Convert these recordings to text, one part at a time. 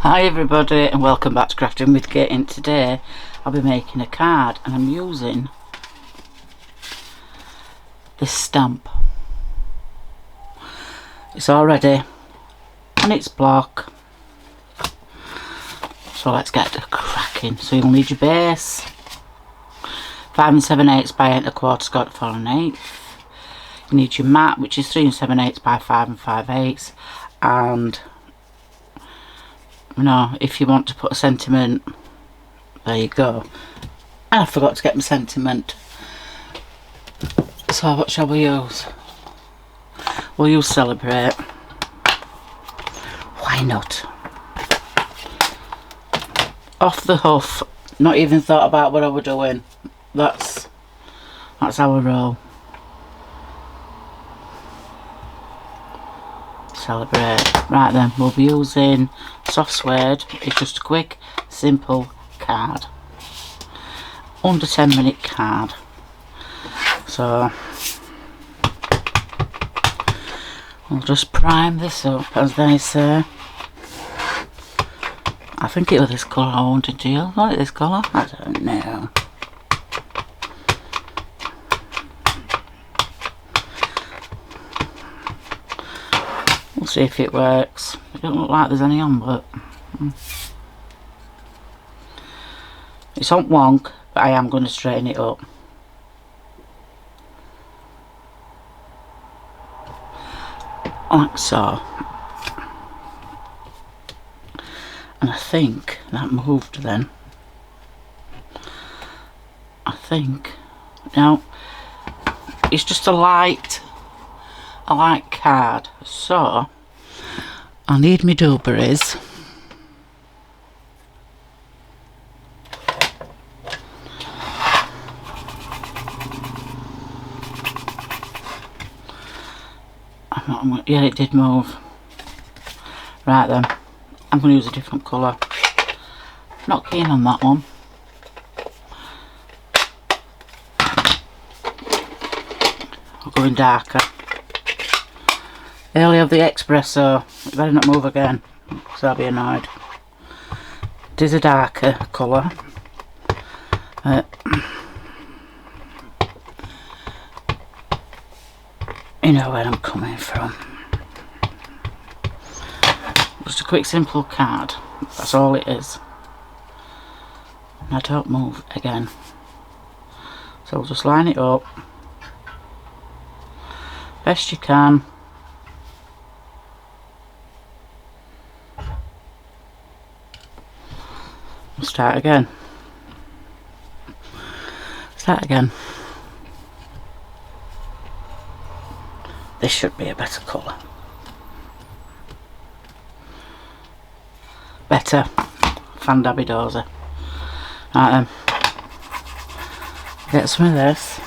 Hi everybody and welcome back to Crafting with Kate. And today I'll be making a card and I'm using this stamp. It's already on its block, so let's get cracking. So you'll need your base, 5 7/8 by 8 1/4 square to 4 1/8. You need your mat, which is 3 7/8 by 5 5/8, and you know, if you want to put a sentiment, there you go. And I forgot to get my sentiment. So what shall we use? We'll use Celebrate. Why not? Off the huff. Not even thought about what I were doing. That's how I roll. Celebrate. Right then, we'll be using Soft Suede. It's just a quick, simple card. Under 10-minute card. So we'll just prime this up, as they say. I think it was this colour I wanted to use. Was it this colour? I don't know. We'll see if it works. It doesn't look like there's any on, but it's on wonk, but I am going to straighten it up. Like so. And I think that moved then. I think. Now, it's just a light card. So, I need my dooberries. Yeah, it did move. Right then, I'm going to use a different colour. Not keen on that one. I'm going darker. They only have the espresso. It better not move again, because I'll be annoyed. It is a darker colour. You know where I'm coming from. Just a quick simple card. That's all it is. And I don't move again. So we'll just line it up best you can. We'll start again. Start again. This should be a better colour. Better. Fandabidoza. Right then. Get some of this.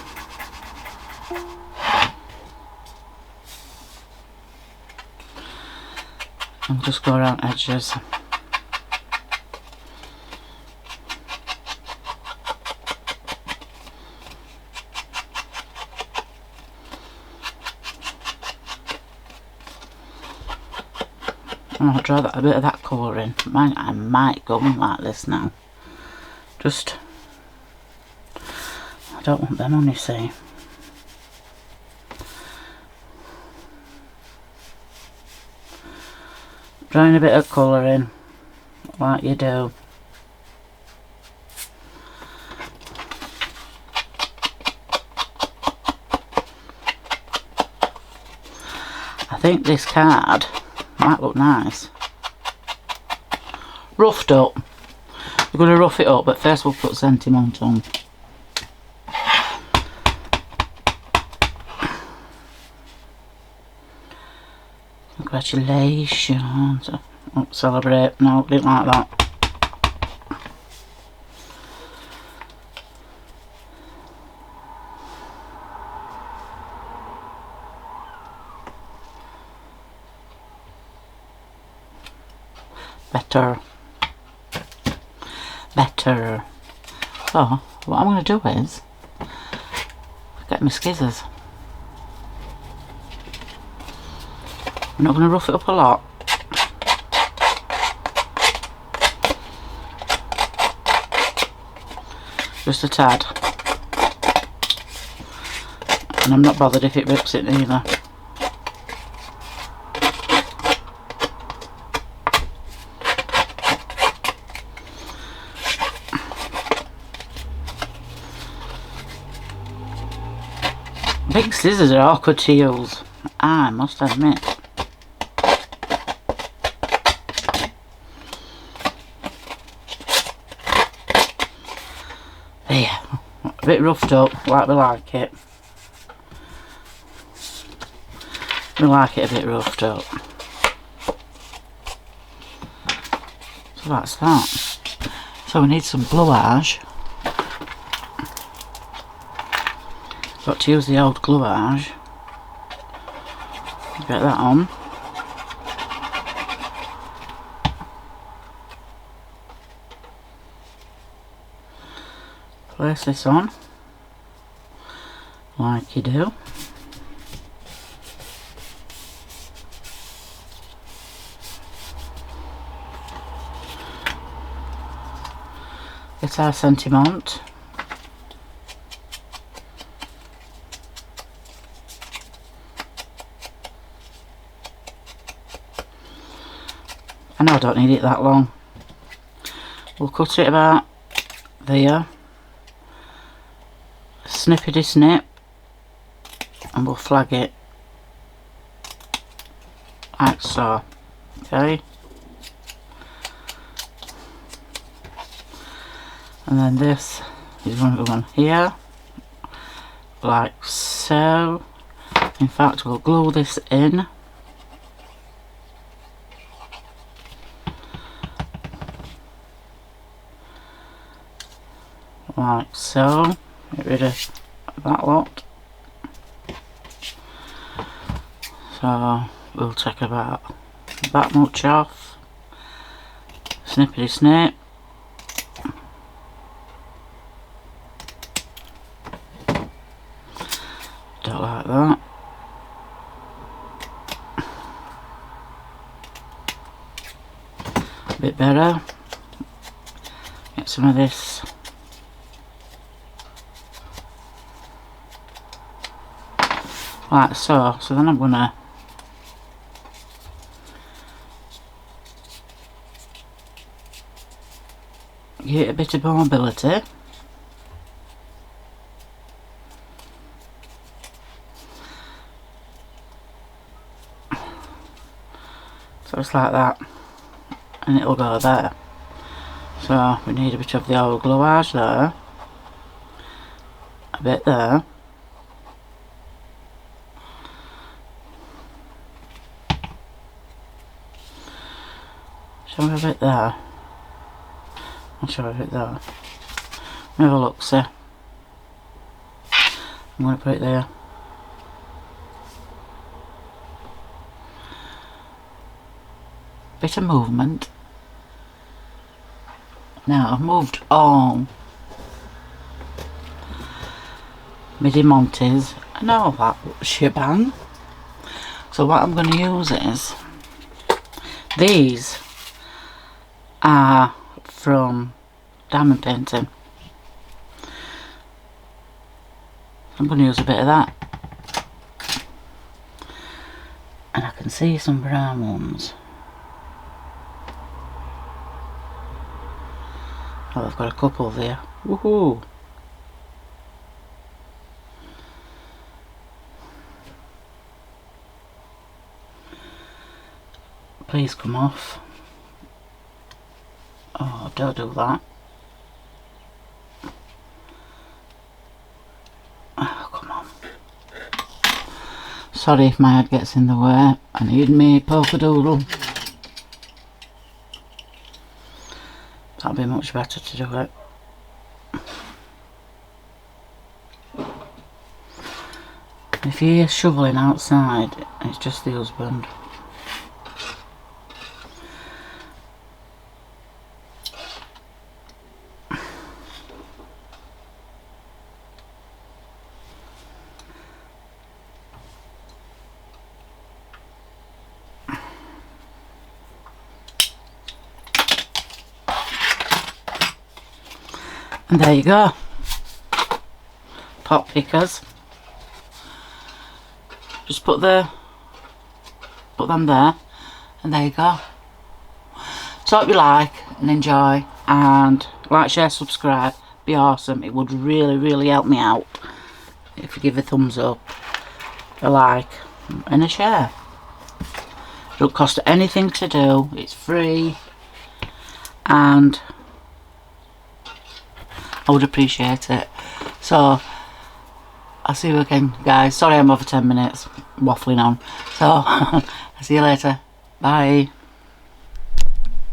And just go around edges. I'll draw a bit of that colour in. I might go in like this now. Just, I don't want them on, you see. Drawing a bit of colour in, like you do. I think this card might look nice. Roughed up. We're going to rough it up, but first we'll put sentiment on. Congratulations. Oh, Celebrate. No, didn't like that. Better. So, what I'm going to do is get my skizzers. I'm not going to rough it up a lot. just a tad. And I'm not bothered if it rips it either. Big scissors are awkward to use, I must admit. There, a bit roughed up, like we like it. We like it a bit roughed up. So that's that. So we need some gluage. Got to use the old gluage. Get that on. Place this on like you do. Get our sentiment. I know I don't need it that long. We'll cut it about there. Snippety snip. And we'll flag it like so. Okay. And then this is going to go on here. Like so. In fact, we'll glue this in. Like so. Get rid of that lot. So we'll take about that much off. Snippety snip. Don't like that. A bit better. Get some of this. Like so. So then I'm gonna give it a bit of mobility. So it's like that, and it'll go there. So we need a bit of the old gluage there, a bit there. Show me a bit there. I'll show you a bit there. Have a look, see. I'm going to put it there. Bit of movement. Now I've moved all my Montes and all that shebang. So what I'm going to use is these are from diamond painting. I'm going to use a bit of that, and I can see some brown ones. Oh, I've got a couple there. Woohoo! Please come off. Oh, don't do that. Oh, come on. Sorry if my head gets in the way. I need me polka doodle. That'll be much better to do it. If you hear shoveling outside, it's just the husband. And there you go. pot pickers. Just put them there, and there you go. So hope you like and enjoy, and like, share, subscribe. Be awesome. It would really help me out if you give a thumbs up, a like and a share. It don't cost anything to do, it's free, and I would appreciate it. So I'll see you again, guys. Sorry I'm over 10 minutes waffling on. So I'll see you later. Bye.